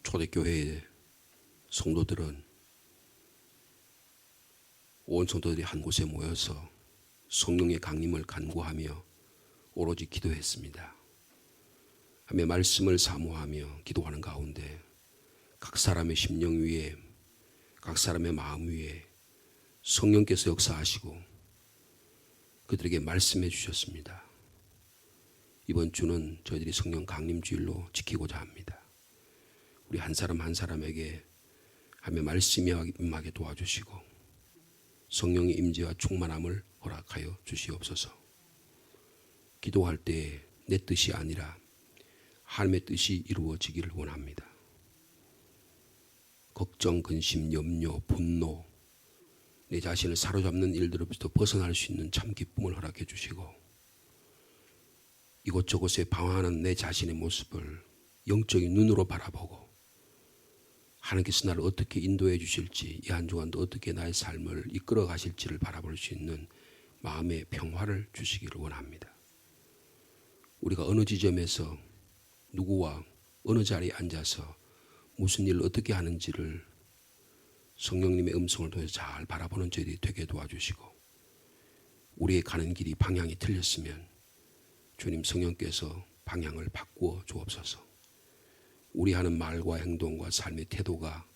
초대교회의 성도들은 온 성도들이 한 곳에 모여서 성령의 강림을 간구하며 오로지 기도했습니다. 하며 말씀을 사모하며 기도하는 가운데 각 사람의 심령 위에, 각 사람의 마음 위에 성령께서 역사하시고 그들에게 말씀해 주셨습니다. 이번 주는 저희들이 성령 강림 주일로 지키고자 합니다. 우리 한 사람 한 사람에게 하며 말씀이 임하게 도와주시고 성령의 임재와 충만함을 허락하여 주시옵소서. 기도할 때 내 뜻이 아니라 하나님의 뜻이 이루어지기를 원합니다. 걱정, 근심, 염려, 분노, 내 자신을 사로잡는 일들로부터 벗어날 수 있는 참 기쁨을 허락해 주시고 이곳저곳에 방황하는 내 자신의 모습을 영적인 눈으로 바라보고 하나님께서 나를 어떻게 인도해 주실지, 이 한 주간도 어떻게 나의 삶을 이끌어 가실지를 바라볼 수 있는 마음의 평화를 주시기를 원합니다. 우리가 어느 지점에서 누구와 어느 자리에 앉아서 무슨 일을 어떻게 하는지를 성령님의 음성을 통해서 잘 바라보는 저희들이 되게 도와주시고 우리의 가는 길이 방향이 틀렸으면 주님 성령께서 방향을 바꾸어 주옵소서. 우리 하는 말과 행동과 삶의 태도가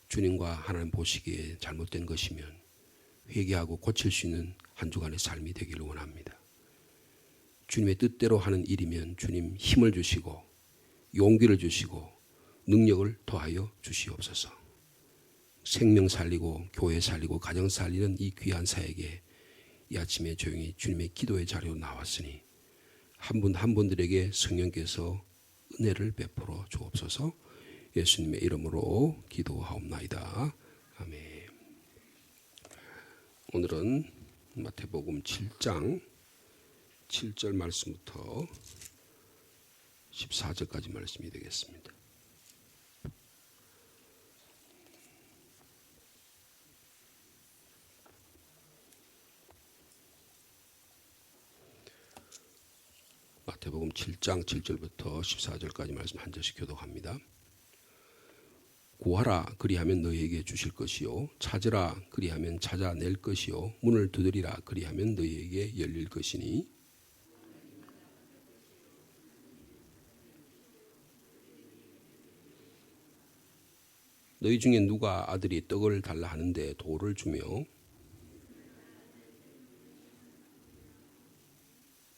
주님과 하나님 보시기에 잘못된 것이면 회개하고 고칠 수 있는 한 주간의 삶이 되기를 원합니다. 주님의 뜻대로 하는 일이면 주님 힘을 주시고 용기를 주시고 능력을 더하여 주시옵소서. 생명 살리고 교회 살리고 가정 살리는 이 귀한 사역에 이 아침에 조용히 주님의 기도의 자리로 나왔으니 한 분 한 분들에게 성령께서 은혜를 베풀어 주옵소서. 예수님의 이름으로 기도하옵나이다. 아멘. 오늘은 마태복음 7장 7절 말씀부터 14절까지 말씀이 되겠습니다. 마태복음 7장 7절부터 14절까지 말씀 한 절씩 교독합니다. 구하라 그리하면 너희에게 주실 것이요 찾으라 그리하면 찾아낼 것이요 문을 두드리라 그리하면 너희에게 열릴 것이니 너희 중에 누가 아들이 떡을 달라 하는데 돌을 주며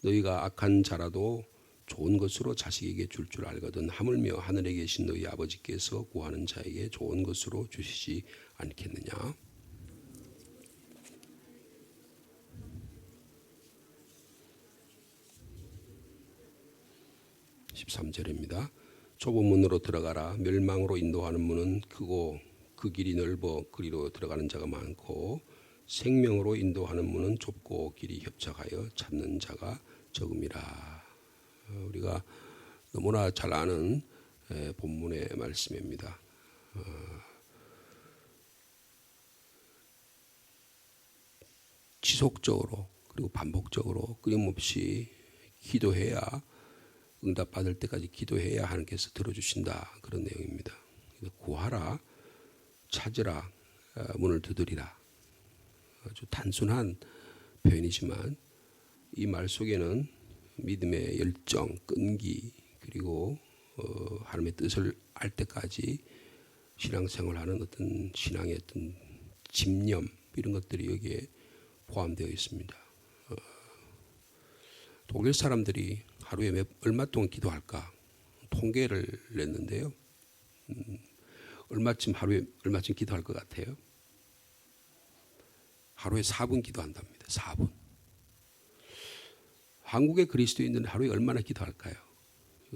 너희가 악한 자라도 좋은 것으로 자식에게 줄 줄 알거든 하물며 하늘에 계신 너희 아버지께서 구하는 자에게 좋은 것으로 주시지 않겠느냐. 13절입니다. 좁은 문으로 들어가라. 멸망으로 인도하는 문은 크고 그 길이 넓어 그리로 들어가는 자가 많고 생명으로 인도하는 문은 좁고 길이 협착하여 찾는 자가 적음이라. 우리가 너무나 잘 아는 본문의 말씀입니다. 지속적으로 그리고 반복적으로 끊임없이 기도해야 응답받을 때까지 기도해야 하나님께서 들어주신다. 그런 내용입니다. 구하라, 찾으라, 문을 두드리라. 아주 단순한 표현이지만 이 말 속에는 믿음의 열정, 끈기 그리고 하나님의 뜻을 알 때까지 신앙생활하는 어떤 신앙의 어떤 집념 이런 것들이 여기에 포함되어 있습니다. 독일 사람들이 하루에 얼마 동안 기도할까 통계를 냈는데요. 하루에 얼마쯤 기도할 것 같아요? 하루에 4분 기도한답니다. 4분. 한국의 그리스도인들은 하루에 얼마나 기도할까요?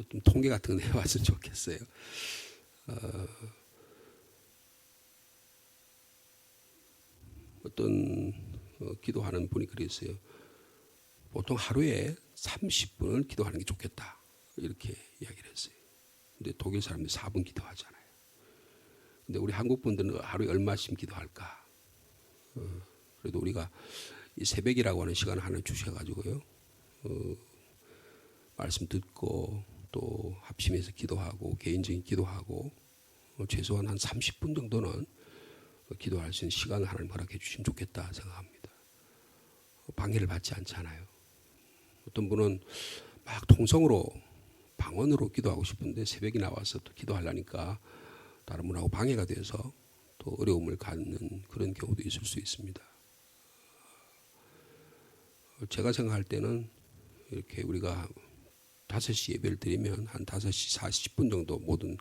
좀 통계 같은 거 내왔으면 좋겠어요. 어떤 기도하는 분이 그랬어요. 보통 하루에 30분을 기도하는 게 좋겠다. 이렇게 이야기를 했어요. 근데 독일 사람들이 4분 기도하잖아요. 근데 우리 한국 분들은 하루에 얼마씩 기도할까? 그래도 우리가 이 새벽이라고 하는 시간을 하나 주셔가지고요. 말씀 듣고 또 합심해서 기도하고 개인적인 기도하고 최소한 한 30분 정도는 기도할 수 있는 시간을 하나님 허락해 주시면 좋겠다 생각합니다. 방해를 받지 않잖아요. 어떤 분은 막 통성으로 방언으로 기도하고 싶은데 새벽에 나와서 또 기도하려니까 다른 분하고 방해가 돼서 또 어려움을 갖는 그런 경우도 있을 수 있습니다. 제가 생각할 때는 이렇게 우리가 5시 예배를 드리면 한 5시 40분 정도 모든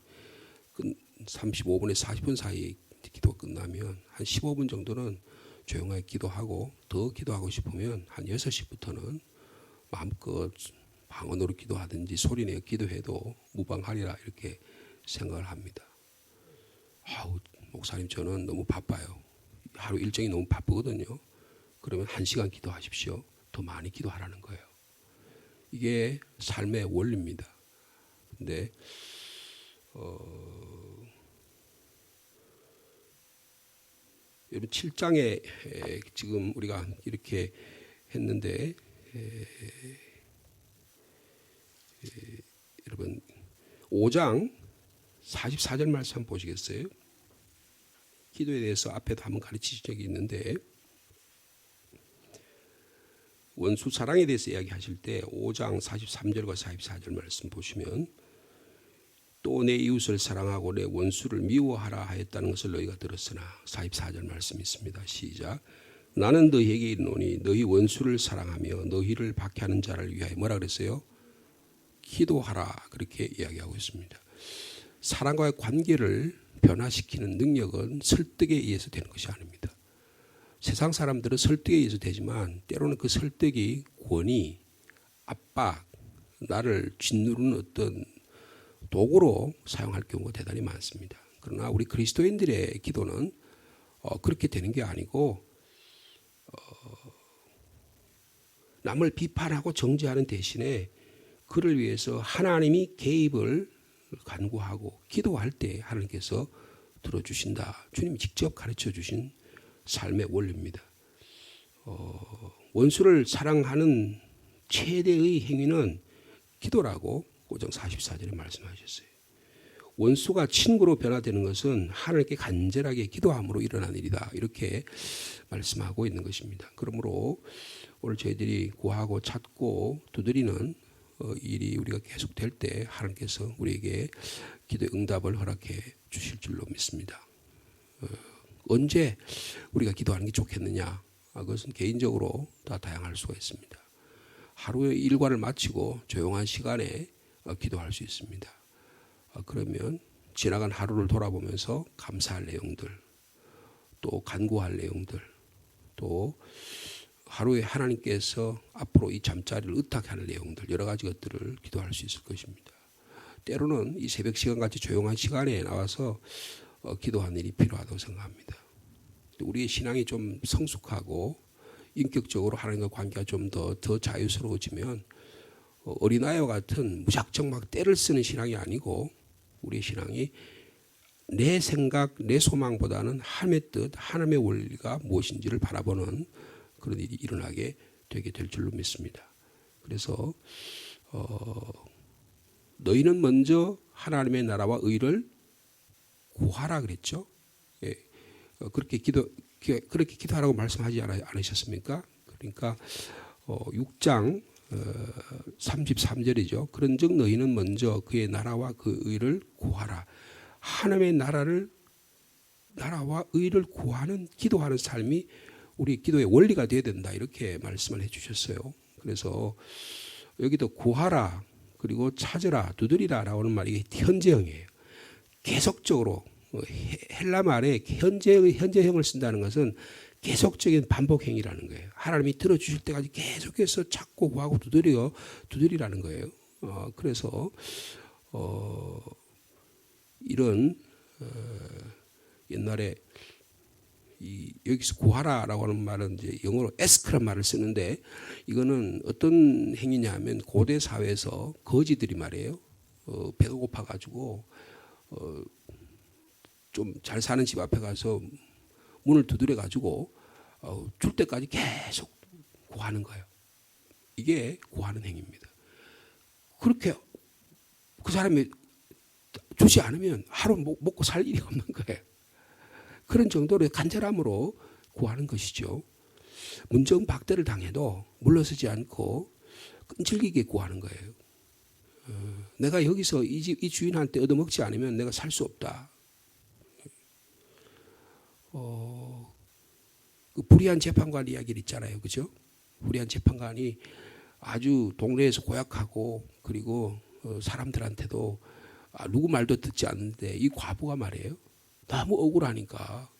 35분에서 40분 사이에 기도가 끝나면 한 15분 정도는 조용하게 기도하고 더 기도하고 싶으면 한 6시부터는 마음껏 방언으로 기도하든지 소리내어 기도해도 무방하리라 이렇게 생각을 합니다. 목사님 저는 너무 바빠요. 하루 일정이 너무 바쁘거든요. 그러면 1시간 기도하십시오. 더 많이 기도하라는 거예요. 이게 삶의 원리입니다. 근데 여러분 7장에 지금 우리가 이렇게 했는데 여러분 5장 44절 말씀 한번 보시겠어요? 기도에 대해서 앞에도 한번 가르치신 적이 있는데 원수 사랑에 대해서 이야기하실 때 5장 43절과 44절 말씀 보시면 또 내 이웃을 사랑하고 내 원수를 미워하라 하였다는 것을 너희가 들었으나 44절 말씀이 있습니다. 시작. 나는 너희에게 이르노니 너희 원수를 사랑하며 너희를 박해하는 자를 위하여 뭐라 그랬어요? 기도하라 그렇게 이야기하고 있습니다. 사랑과의 관계를 변화시키는 능력은 설득에 의해서 되는 것이 아닙니다. 세상 사람들은 설득에 의해서 되지만 때로는 그 설득이 권위, 압박, 나를 짓누르는 어떤 도구로 사용할 경우가 대단히 많습니다. 그러나 우리 그리스도인들의 기도는 그렇게 되는 게 아니고 남을 비판하고 정죄하는 대신에 그를 위해서 하나님이 개입을 간구하고 기도할 때 하나님께서 들어주신다. 주님이 직접 가르쳐 주신 삶의 원리입니다. 원수를 사랑하는 최대의 행위는 기도라고 5장 44절에 말씀하셨어요. 원수가 친구로 변화되는 것은 하나님께 간절하게 기도함으로 일어난 일이다. 이렇게 말씀하고 있는 것입니다. 그러므로 오늘 저희들이 구하고 찾고 두드리는 일이 우리가 계속될 때 하나님께서 우리에게 기도의 응답을 허락해 주실 줄로 믿습니다. 언제 우리가 기도하는 게 좋겠느냐? 그것은 개인적으로 다 다양할 수가 있습니다. 하루의 일과를 마치고 조용한 시간에 기도할 수 있습니다. 그러면 지나간 하루를 돌아보면서 감사할 내용들, 또 간구할 내용들, 또 하루에 하나님께서 앞으로 이 잠자리를 의탁하는 내용들 여러 가지 것들을 기도할 수 있을 것입니다. 때로는 이 새벽 시간같이 조용한 시간에 나와서 기도하는 일이 필요하다고 생각합니다. 우리의 신앙이 좀 성숙하고 인격적으로 하나님과 관계가 좀 더 자유스러워지면 어린아이와 같은 무작정 막 때를 쓰는 신앙이 아니고 우리의 신앙이 내 생각, 내 소망보다는 하나님의 뜻, 하나님의 원리가 무엇인지를 바라보는 그런 일이 일어나게 되게 될 줄로 믿습니다. 그래서 너희는 먼저 하나님의 나라와 의를 구하라 그랬죠. 예. 그렇게 기도하라고 말씀하지 않으셨습니까? 그러니까 6장 33절이죠. 그런즉 너희는 먼저 그의 나라와 그 의를 구하라. 하나님의 나라와 의를 구하는 기도하는 삶이 우리 기도의 원리가 되어야 된다. 이렇게 말씀을 해주셨어요. 그래서 여기도 구하라 그리고 찾으라 두드리라 라고 하는 말이 현재형이에요. 계속적으로 헬라 말에 현재형을 쓴다는 것은 계속적인 반복행위라는 거예요. 하나님이 들어주실 때까지 계속해서 찾고 구하고 두드리라는 거예요. 그래서 이런 옛날에 여기서 구하라라고 하는 말은 이제 영어로 ask란 말을 쓰는데 이거는 어떤 행위냐면 고대 사회에서 거지들이 말이에요. 배가 고파가지고 좀 잘 사는 집 앞에 가서 문을 두드려 가지고 줄 때까지 계속 구하는 거예요. 이게 구하는 행위입니다. 그렇게 그 사람이 주지 않으면 하루 먹고 살 일이 없는 거예요. 그런 정도로 간절함으로 구하는 것이죠. 문정박대를 당해도 물러서지 않고 끈질기게 구하는 거예요. 내가 여기서 이 주인한테 얻어먹지 않으면 내가 살 수 없다. 그 불의한 재판관 이야기를 있잖아요. 그죠? 불의한 재판관이 아주 동네에서 고약하고 그리고 사람들한테도 누구 말도 듣지 않는데 이 과부가 말이에요. 너무 억울하니까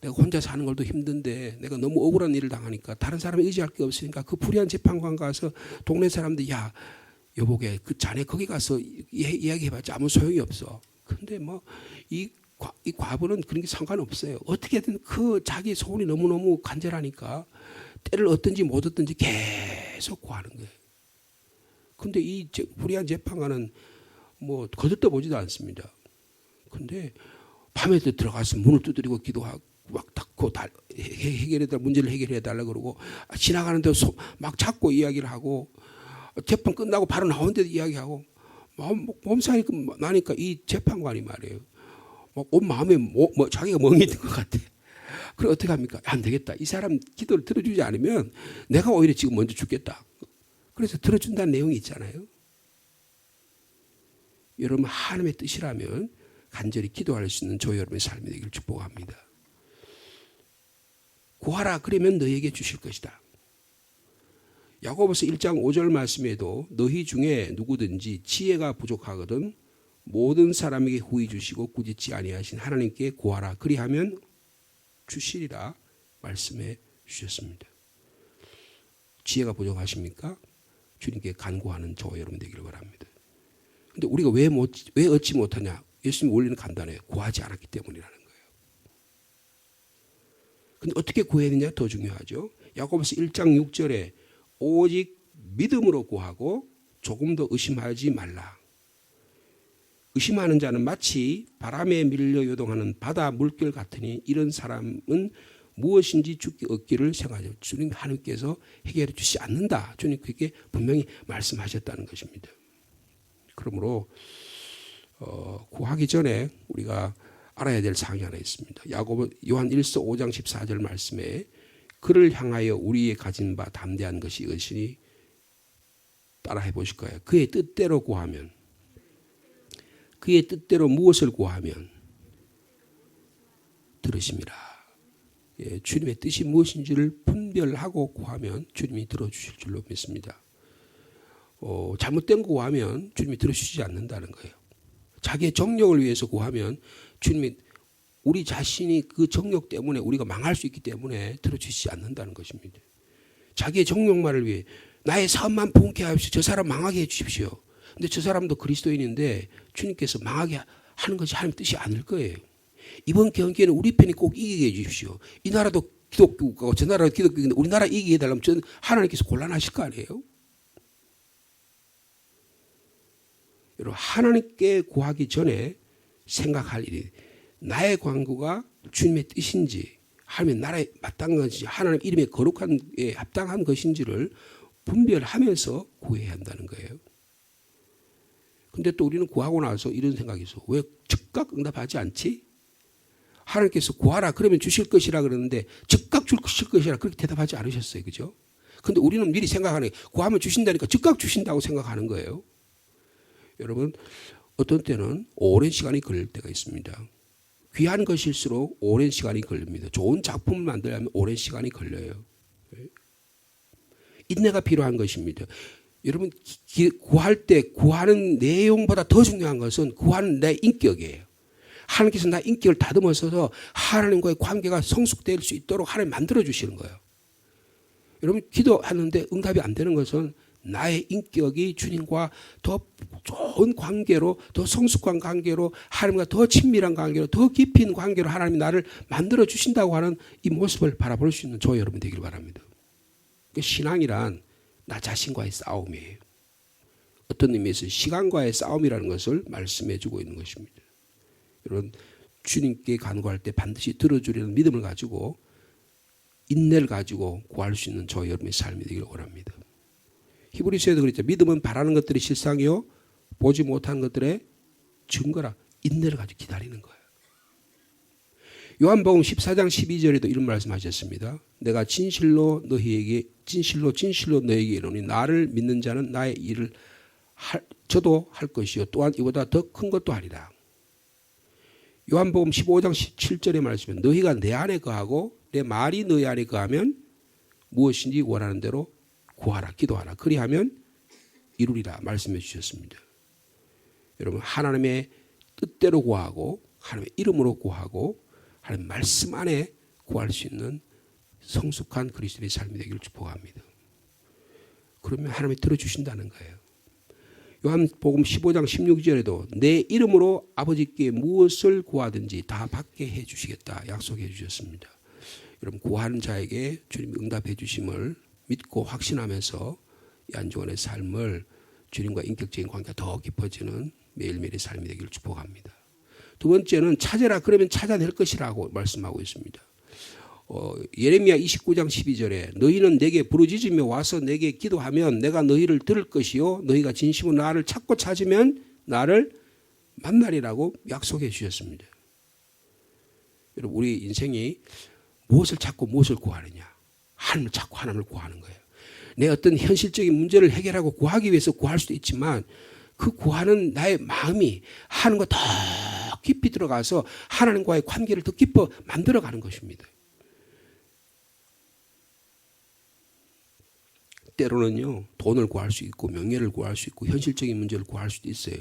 내가 혼자 사는 것도 힘든데 내가 너무 억울한 일을 당하니까 다른 사람을 의지할 게 없으니까 그 불의한 재판관 가서 동네 사람들 야 여보게 그 자네 거기 가서 이야기해봤자 아무 소용이 없어. 근데 뭐 이 과부는 그런 게 상관없어요. 어떻게든 그 자기 소원이 너무너무 간절하니까 때를 얻든지 못 얻든지 계속 구하는 거예요. 근데 이 불의한 재판관은 뭐 거들떠 보지도 않습니다. 근데 밤에도 들어가서 문을 두드리고 기도하고 막 닫고 문제를 해결해달라고 그러고 지나가는데 막 잡고 이야기를 하고 재판 끝나고 바로 나오는데도 이야기하고 몸살이 나니까 이 재판관이 말이에요. 온 마음에 자기가 멍이 든 것 같아. 그래 어떻게 합니까? 안 되겠다. 이 사람 기도를 들어주지 않으면 내가 오히려 지금 먼저 죽겠다. 그래서 들어준다는 내용이 있잖아요. 여러분 하나님의 뜻이라면 간절히 기도할 수 있는 저 여러분의 삶이 되기를 축복합니다. 구하라 그러면 너희에게 주실 것이다. 야고보서 1장 5절 말씀에도 너희 중에 누구든지 지혜가 부족하거든 모든 사람에게 후히 주시고 꾸짖지 아니하신 하나님께 구하라 그리하면 주시리라 말씀해 주셨습니다. 지혜가 부족하십니까? 주님께 간구하는 저와 여러분 되기를 바랍니다. 근데 우리가 왜 얻지 못하냐? 예수님 원리는 간단해요. 구하지 않았기 때문이라는 거예요. 근데 어떻게 구해야 되냐 더 중요하죠. 야고보서 1장 6절에 오직 믿음으로 구하고 조금 더 의심하지 말라. 의심하는 자는 마치 바람에 밀려 요동하는 바다 물결 같으니 이런 사람은 무엇인지 주께 얻기를 생각하죠. 주님 하나님께서 해결해 주시지 않는다. 주님 그렇게 분명히 말씀하셨다는 것입니다. 그러므로 구하기 전에 우리가 알아야 될 사항이 하나 있습니다. 요한 1서 5장 14절 말씀에 그를 향하여 우리의 가진 바 담대한 것이 이것이니 따라해 보실 거예요. 그의 뜻대로 구하면 그의 뜻대로 무엇을 구하면 들으심이라. 예, 주님의 뜻이 무엇인지를 분별하고 구하면 주님이 들어주실 줄로 믿습니다. 잘못된 거 구하면 주님이 들어주시지 않는다는 거예요. 자기의 정력을 위해서 구하면 주님이 우리 자신이 그 정력 때문에 우리가 망할 수 있기 때문에 들어주시지 않는다는 것입니다. 자기의 정력만을 위해 나의 사업만 부흥케 하십시오. 저 사람 망하게 해주십시오. 근데 저 사람도 그리스도인인데 주님께서 망하게 하는 것이 하나님 뜻이 아닐 거예요. 이번 경기에는 우리 편이 꼭 이기게 해주십시오. 이 나라도 기독교고 저 나라도 기독교인데 우리나라 이기게 해달라면 전 하나님께서 곤란하실 거 아니에요. 여러분 하나님께 구하기 전에 생각할 일이 나의 간구가 주님의 뜻인지 하나님의 나라에 마땅한 것인지 하나님 이름의 거룩한 에 합당한 것인지를 분별하면서 구해야 한다는 거예요. 근데 또 우리는 구하고 나서 이런 생각이 있어. 왜 즉각 응답하지 않지? 하나님께서 구하라 그러면 주실 것이라 그러는데 즉각 주실 것이라 그렇게 대답하지 않으셨어요. 그죠? 근데 우리는 미리 생각하는 게 구하면 주신다니까 즉각 주신다고 생각하는 거예요. 여러분 어떤 때는 오랜 시간이 걸릴 때가 있습니다. 귀한 것일수록 오랜 시간이 걸립니다. 좋은 작품을 만들려면 오랜 시간이 걸려요. 인내가 필요한 것입니다. 여러분 구할 때 구하는 내용보다 더 중요한 것은 구하는 내 인격이에요. 하나님께서 나의 인격을 다듬어서 하나님과의 관계가 성숙될 수 있도록 하나님 만들어주시는 거예요. 여러분 기도하는데 응답이 안 되는 것은 나의 인격이 주님과 더 좋은 관계로 더 성숙한 관계로 하나님과 더 친밀한 관계로 더 깊이 있는 관계로 하나님이 나를 만들어주신다고 하는 이 모습을 바라볼 수 있는 저 여러분 되길 바랍니다. 신앙이란 나 자신과의 싸움이에요. 어떤 의미에서 시간과의 싸움이라는 것을 말씀해 주고 있는 것입니다. 여러분 주님께 간구할 때 반드시 들어주려는 믿음을 가지고 인내를 가지고 구할 수 있는 저 여러분의 삶이 되기를 원합니다. 히브리서에도 그랬죠. 믿음은 바라는 것들이 실상이요 보지 못한 것들의 증거라. 인내를 가지고 기다리는 거예요. 요한복음 14장 12절에도 이런 말씀하셨습니다. 내가 진실로 너희에게 진실로 너희에게 이르노니 나를 믿는 자는 나의 일을 저도 할 것이요 또한 이보다 더 큰 것도 하리라. 요한복음 15장 17절의 말씀은 너희가 내 안에 거하고 내 말이 너희 안에 거하면 무엇인지 원하는 대로 구하라 기도하라 그리하면 이루리라 말씀해 주셨습니다. 여러분 하나님의 뜻대로 구하고 하나님의 이름으로 구하고 하나님 말씀 안에 구할 수 있는 성숙한 그리스도의 삶이 되기를 축복합니다. 그러면 하나님이 들어주신다는 거예요. 요한복음 15장 16절에도 내 이름으로 아버지께 무엇을 구하든지 다 받게 해주시겠다 약속해 주셨습니다. 여러분 구하는 자에게 주님이 응답해 주심을 믿고 확신하면서 이 안주원의 삶을 주님과 인격적인 관계가 더 깊어지는 매일매일의 삶이 되기를 축복합니다. 두 번째는 찾아라 그러면 찾아낼 것이라고 말씀하고 있습니다. 예레미야 29장 12절에 너희는 내게 부르짖으며 와서 내게 기도하면 내가 너희를 들을 것이요 너희가 진심으로 나를 찾고 찾으면 나를 만나리라고 약속해 주셨습니다. 여러분 우리 인생이 무엇을 찾고 무엇을 구하느냐 하나님을 찾고 하나님을 구하는 거예요. 내 어떤 현실적인 문제를 해결하고 구하기 위해서 구할 수도 있지만 그 구하는 나의 마음이 하나님과 더 깊이 들어가서 하나님과의 관계를 더 깊어 만들어가는 것입니다. 때로는요 돈을 구할 수 있고 명예를 구할 수 있고 현실적인 문제를 구할 수도 있어요.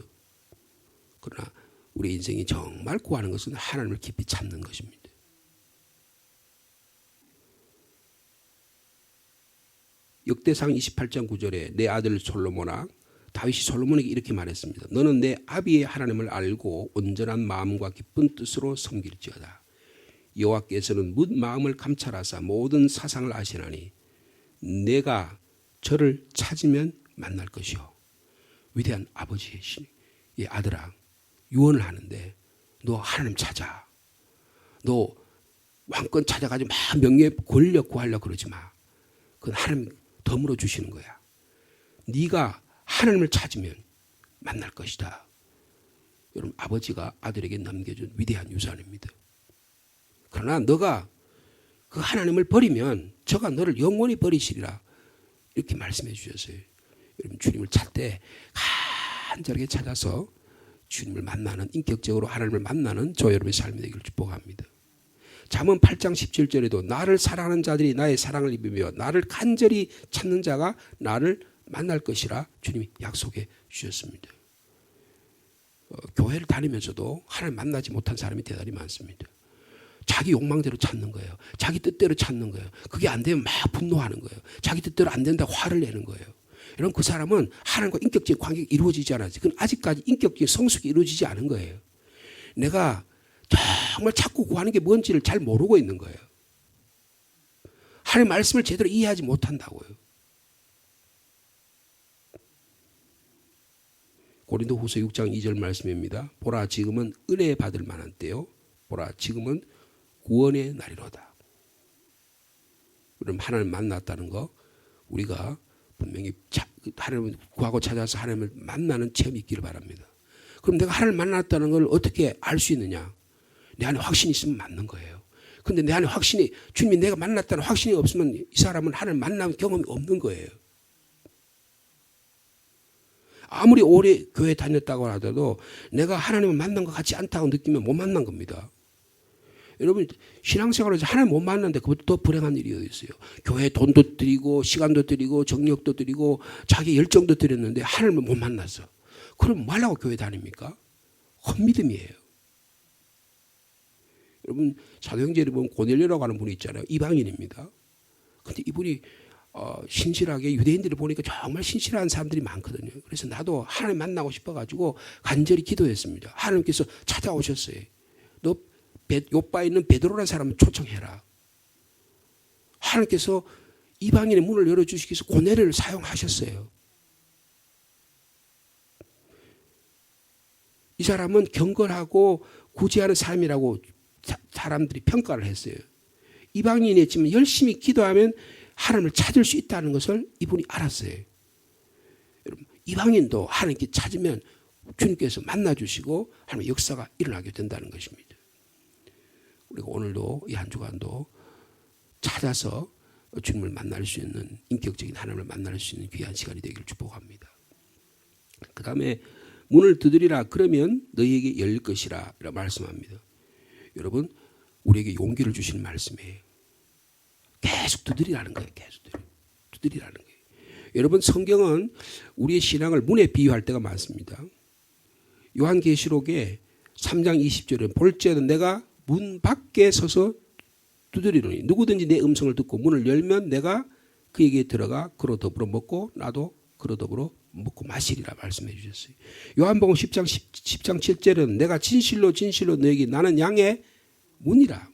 그러나 우리 인생이 정말 구하는 것은 하나님을 깊이 찾는 것입니다. 역대상 28장 9절에 내 아들 솔로몬아 다윗이 솔로몬에게 이렇게 말했습니다. 너는 내 아비의 하나님을 알고 온전한 마음과 기쁜 뜻으로 섬길지어다. 여호와께서는 뭇 마음을 감찰하사 모든 사상을 아시나니 내가 저를 찾으면 만날 것이요. 위대한 아버지의 아들아 유언을 하는데 너 하나님 찾아. 너 왕권 찾아가지고 막 명예 권력 구하려고 그러지 마. 그건 하나님 덤으로 주시는 거야. 네가 하나님을 찾으면 만날 것이다. 여러분 아버지가 아들에게 남겨준 위대한 유산입니다. 그러나 너가 그 하나님을 버리면 저가 너를 영원히 버리시리라. 이렇게 말씀해 주셨어요. 여러분 주님을 찾을 때 간절하게 찾아서 주님을 만나는 인격적으로 하나님을 만나는 저 여러분의 삶이 되기를 축복합니다. 잠언 8장 17절에도 나를 사랑하는 자들이 나의 사랑을 입으며 나를 간절히 찾는 자가 나를 만날 것이라 주님이 약속해 주셨습니다. 교회를 다니면서도 하나님 만나지 못한 사람이 대단히 많습니다. 자기 욕망대로 찾는 거예요. 자기 뜻대로 찾는 거예요. 그게 안 되면 막 분노하는 거예요. 자기 뜻대로 안 된다고 화를 내는 거예요. 여러분 그 사람은 하나님과 인격적인 관계가 이루어지지 않았어요. 그건 아직까지 인격적인 성숙이 이루어지지 않은 거예요. 내가 정말 찾고 구하는 게 뭔지를 잘 모르고 있는 거예요. 하나님의 말씀을 제대로 이해하지 못한다고요. 고린도후서 6장 2절 말씀입니다. 보라 지금은 은혜 받을 만한 때요. 보라 지금은 구원의 날이로다. 그럼 하나님 만났다는 거 우리가 분명히 하나님을 구하고 찾아서 하나님을 만나는 체험이 있기를 바랍니다. 그럼 내가 하나님을 만났다는 걸 어떻게 알 수 있느냐? 내 안에 확신이 있으면 맞는 거예요. 근데 내 안에 확신이 주님이 내가 만났다는 확신이 없으면 이 사람은 하나님 만난 경험이 없는 거예요. 아무리 오래 교회 다녔다고 하더라도 내가 하나님을 만난 것 같지 않다고 느끼면 못 만난 겁니다. 여러분 신앙생활에서 하나님 못 만났는데 그것도 더 불행한 일이 어디 있어요. 교회에 돈도 드리고 시간도 드리고 정력도 드리고 자기 열정도 드렸는데 하나님을 못 만났어. 그럼 뭐 하려고 교회 다닙니까? 헛믿음이에요. 여러분 사도행전에 보면 고넬료라고 하는 분이 있잖아요. 이방인입니다. 근데 이분이 신실하게 유대인들을 보니까 정말 신실한 사람들이 많거든요. 그래서 나도 하나님 만나고 싶어가지고 간절히 기도했습니다. 하나님께서 찾아오셨어요. 너 요바에 있는 베드로라는 사람을 초청해라. 하나님께서 이방인의 문을 열어주시기 위해서 고넬료를 사용하셨어요. 이 사람은 경건하고 구제하는 삶이라고 사람들이 평가를 했어요. 이방인이었지만 열심히 기도하면 하나님을 찾을 수 있다는 것을 이분이 알았어요. 여러분, 이방인도 하나님께 찾으면 주님께서 만나주시고 하나님의 역사가 일어나게 된다는 것입니다. 우리가 오늘도 이 한 주간도 찾아서 주님을 만날 수 있는 인격적인 하나님을 만날 수 있는 귀한 시간이 되기를 축복합니다. 그 다음에 문을 두드리라 그러면 너희에게 열릴 것이라 라고 말씀합니다. 여러분 우리에게 용기를 주시는 말씀이에요. 계속 두드리라는 거예요. 계속 두드리라는 거예요. 여러분 성경은 우리의 신앙을 문에 비유할 때가 많습니다. 요한계시록에 3장 20절에 볼지어다 내가 문 밖에 서서 두드리노니 누구든지 내 음성을 듣고 문을 열면 내가 그에게 들어가 그로 더불어 먹고 나도 그로 더불어 먹고 마시리라 말씀해 주셨어요. 요한복음 10장 7절은 내가 진실로 진실로 너에게 나는 양의 문이라.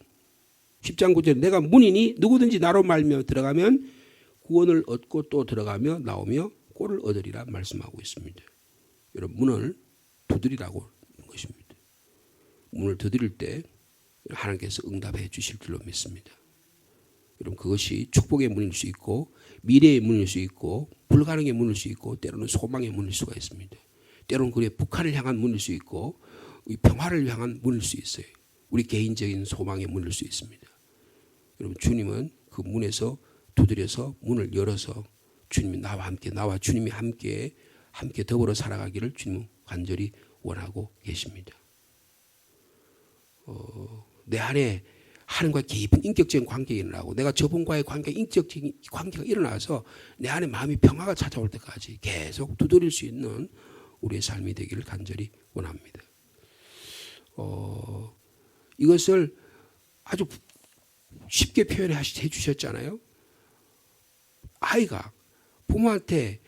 10장 9절에 내가 문이니 누구든지 나로 말며 들어가면 구원을 얻고 또 들어가며 나오며 꼴을 얻으리라 말씀하고 있습니다. 여러분 문을 두드리라고 하는 것입니다. 문을 두드릴 때 하나님께서 응답해 주실 줄로 믿습니다. 여러분 그것이 축복의 문일 수 있고 미래의 문일 수 있고 불가능의 문일 수 있고 때로는 소망의 문일 수가 있습니다. 때로는 그의 북한을 향한 문일 수 있고 평화를 향한 문일 수 있어요. 우리 개인적인 소망의 문일 수 있습니다. 여러분 주님은 그 문에서 두드려서 문을 열어서 주님이 나와 함께 나와 주님이 함께 더불어 살아가기를 주님은 간절히 원하고 계십니다. 내 안에 하나님과 깊은 인격적인 관계가 일어나고 내가 저분과의 인격적인 관계가 일어나서 내 안에 마음이 평화가 찾아올 때까지 계속 두드릴 수 있는 우리의 삶이 되기를 간절히 원합니다. 이것을 아주 쉽게 표현해 주셨잖아요. 아이가 부모한테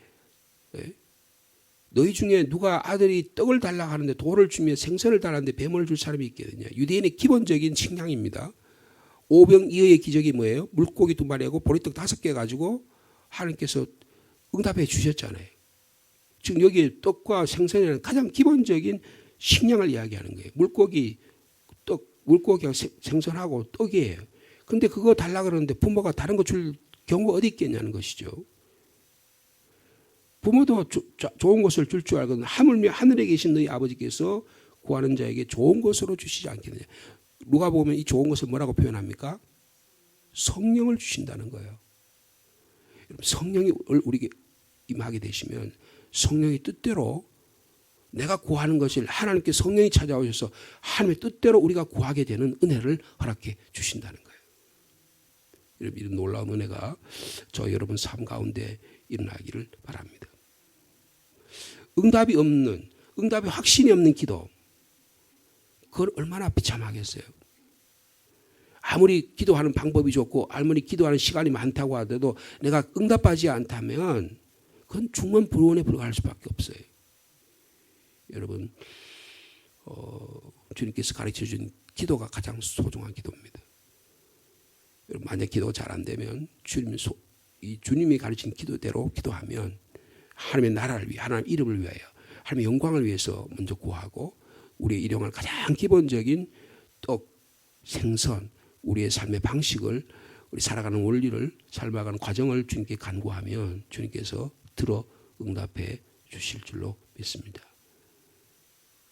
너희 중에 누가 아들이 떡을 달라고 하는데 돌을 주며 생선을 달라는데 뱀을 줄 사람이 있겠느냐. 유대인의 기본적인 식량입니다. 오병이어의 기적이 뭐예요? 물고기 2마리하고 보리떡 5개 가지고 하나님께서 응답해 주셨잖아요. 지금 여기 떡과 생선이라는 가장 기본적인 식량을 이야기하는 거예요. 물고기하고 생선하고 떡이에요. 그런데 그거 달라고 그러는데 부모가 다른 거 줄 경우가 어디 있겠냐는 것이죠. 부모도 좋은 것을 줄 줄 알거든. 하물며 하늘에 계신 너희 아버지께서 구하는 자에게 좋은 것으로 주시지 않겠느냐. 누가 보면 이 좋은 것을 뭐라고 표현합니까? 성령을 주신다는 거예요. 성령이 우리에게 임하게 되시면 성령의 뜻대로 내가 구하는 것을 하나님께 성령이 찾아오셔서 하나님의 뜻대로 우리가 구하게 되는 은혜를 허락해 주신다는 거예요. 이런 놀라운 은혜가 저 여러분 삶 가운데 일어나기를 바랍니다. 응답이 확신이 없는 기도, 그걸 얼마나 비참하겠어요. 아무리 기도하는 방법이 좋고 아무리 기도하는 시간이 많다고 하더라도 내가 응답하지 않다면 그건 중언부원에 불과할 수밖에 없어요. 여러분 주님께서 가르쳐준 기도가 가장 소중한 기도입니다. 여러분 만약 기도가 잘 안 되면 주님이 가르친 기도대로 기도하면 하나님의 나라를 위해 하나님의 이름을 위하여 하나님의 영광을 위해서 먼저 구하고 우리의 일용할 가장 기본적인 떡, 생선, 우리의 삶의 방식을 우리 살아가는 원리를 삶아가는 과정을 주님께 간구하면 주님께서 들어 응답해 주실 줄로 믿습니다.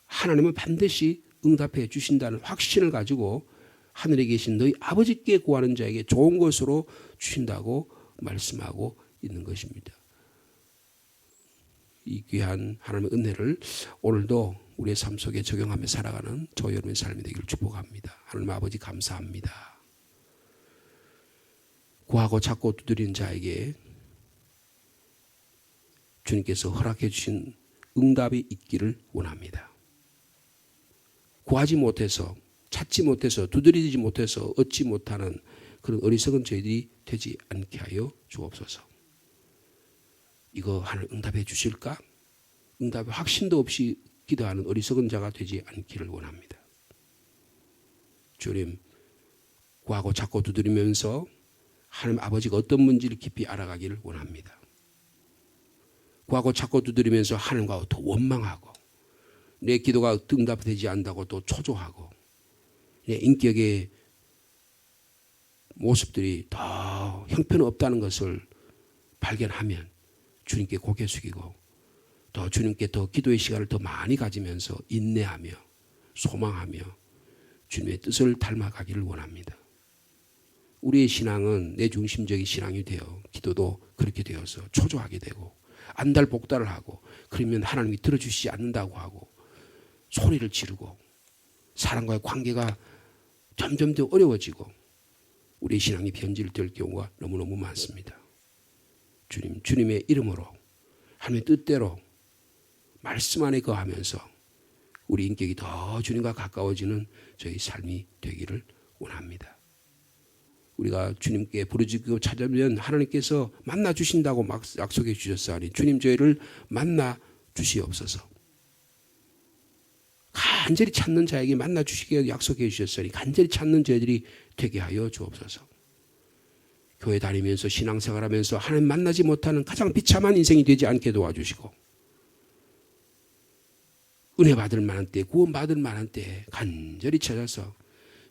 하나님은 반드시 응답해 주신다는 확신을 가지고 하늘에 계신 너희 아버지께 구하는 자에게 좋은 것으로 주신다고 말씀하고 있는 것입니다. 이 귀한 하나님의 은혜를 오늘도 우리의 삶 속에 적용하며 살아가는 저 여러분의 삶이 되기를 축복합니다. 하나님 아버지 감사합니다. 구하고 찾고 두드리는 자에게 주님께서 허락해 주신 응답이 있기를 원합니다. 구하지 못해서 찾지 못해서 두드리지 못해서 얻지 못하는 그런 어리석은 저희들이 되지 않게 하여 주옵소서. 이거 하나님 응답해 주실까? 응답에 확신도 없이 기도하는 어리석은 자가 되지 않기를 원합니다. 주님, 구하고 찾고 두드리면서 하나님 아버지가 어떤 문제를 깊이 알아가기를 원합니다. 구하고 찾고 두드리면서 하나님과 더 원망하고 내 기도가 응답되지 않는다고 또 초조하고 내 인격의 모습들이 더 형편없다는 것을 발견하면 주님께 고개 숙이고 더 주님께 더 기도의 시간을 더 많이 가지면서 인내하며 소망하며 주님의 뜻을 닮아가기를 원합니다. 우리의 신앙은 내중심적인 신앙이 되어 기도도 그렇게 되어서 초조하게 되고 안달복달을 하고 그러면 하나님이 들어주시지 않는다고 하고 소리를 지르고 사람과의 관계가 점점 더 어려워지고 우리의 신앙이 변질될 경우가 너무너무 많습니다. 주님의 이름으로 하나님의 뜻대로 말씀 안에 거하면서 우리 인격이 더 주님과 가까워지는 저희 삶이 되기를 원합니다. 우리가 주님께 부르짖고 찾으면 하나님께서 만나 주신다고 막 약속해 주셨사오니 주님 저희를 만나 주시옵소서. 간절히 찾는 자에게 만나 주시게 약속해 주셨으니 간절히 찾는 저희들이 되게 하여 주옵소서. 교회 다니면서 신앙생활하면서 하나님 만나지 못하는 가장 비참한 인생이 되지 않게 도와주시고 은혜 받을 만한 때 구원 받을 만한 때 간절히 찾아서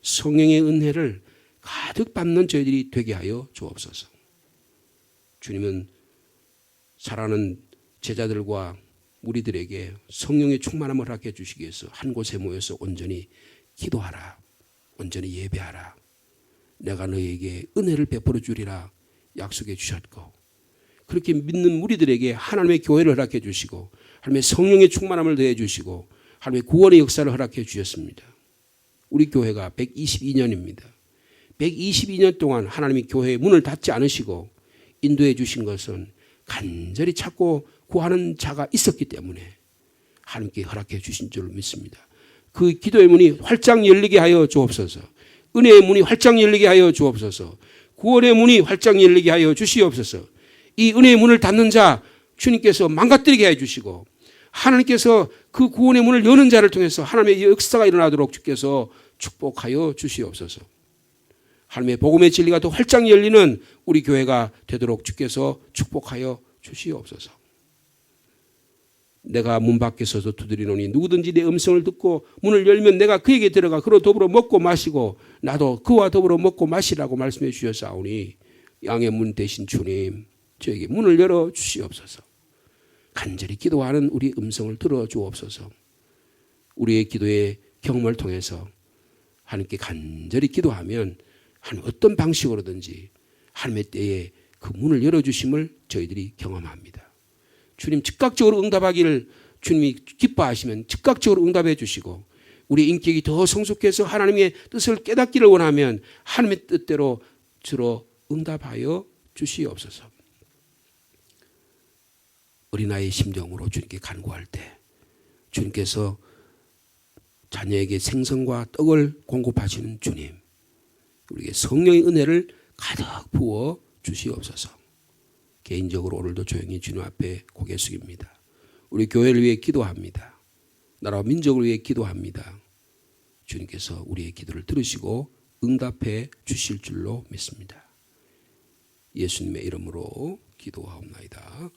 성령의 은혜를 가득 받는 저희들이 되게 하여 주옵소서. 주님은 사랑하는 제자들과 우리들에게 성령의 충만함을 허락해 주시기 위해서 한 곳에 모여서 온전히 기도하라. 온전히 예배하라. 내가 너에게 은혜를 베풀어 주리라 약속해 주셨고 그렇게 믿는 우리들에게 하나님의 교회를 허락해 주시고 하나님의 성령의 충만함을 더해 주시고 하나님의 구원의 역사를 허락해 주셨습니다. 우리 교회가 122년입니다. 122년 동안 하나님이 교회의 문을 닫지 않으시고 인도해 주신 것은 간절히 찾고 구하는 자가 있었기 때문에 하나님께 허락해 주신 줄 믿습니다. 그 기도의 문이 활짝 열리게 하여 주옵소서. 은혜의 문이 활짝 열리게 하여 주옵소서. 구원의 문이 활짝 열리게 하여 주시옵소서. 이 은혜의 문을 닫는 자 주님께서 망가뜨리게 해주시고 하나님께서 그 구원의 문을 여는 자를 통해서 하나님의 역사가 일어나도록 주께서 축복하여 주시옵소서. 하나님의 복음의 진리가 더 활짝 열리는 우리 교회가 되도록 주께서 축복하여 주시옵소서. 내가 문 밖에서도 두드리노니 누구든지 내 음성을 듣고 문을 열면 내가 그에게 들어가 그로 더불어 먹고 마시고 나도 그와 더불어 먹고 마시라고 말씀해 주셨사오니 양의 문 대신 주님 저에게 문을 열어 주시옵소서. 간절히 기도하는 우리 음성을 들어주옵소서. 우리의 기도의 경험을 통해서 하나님께 간절히 기도하면 하나님 어떤 방식으로든지 하나님의 때에 그 문을 열어주심을 저희들이 경험합니다. 주님 즉각적으로 응답하기를 주님이 기뻐하시면 즉각적으로 응답해 주시고 우리 인격이 더 성숙해서 하나님의 뜻을 깨닫기를 원하면 하나님의 뜻대로 주로 응답하여 주시옵소서. 어린아이의 심정으로 주님께 간구할 때 주님께서 자녀에게 생선과 떡을 공급하시는 주님 우리에게 성령의 은혜를 가득 부어 주시옵소서. 개인적으로 오늘도 조용히 주님 앞에 고개 숙입니다. 우리 교회를 위해 기도합니다. 나라와 민족을 위해 기도합니다. 주님께서 우리의 기도를 들으시고 응답해 주실 줄로 믿습니다. 예수님의 이름으로 기도하옵나이다.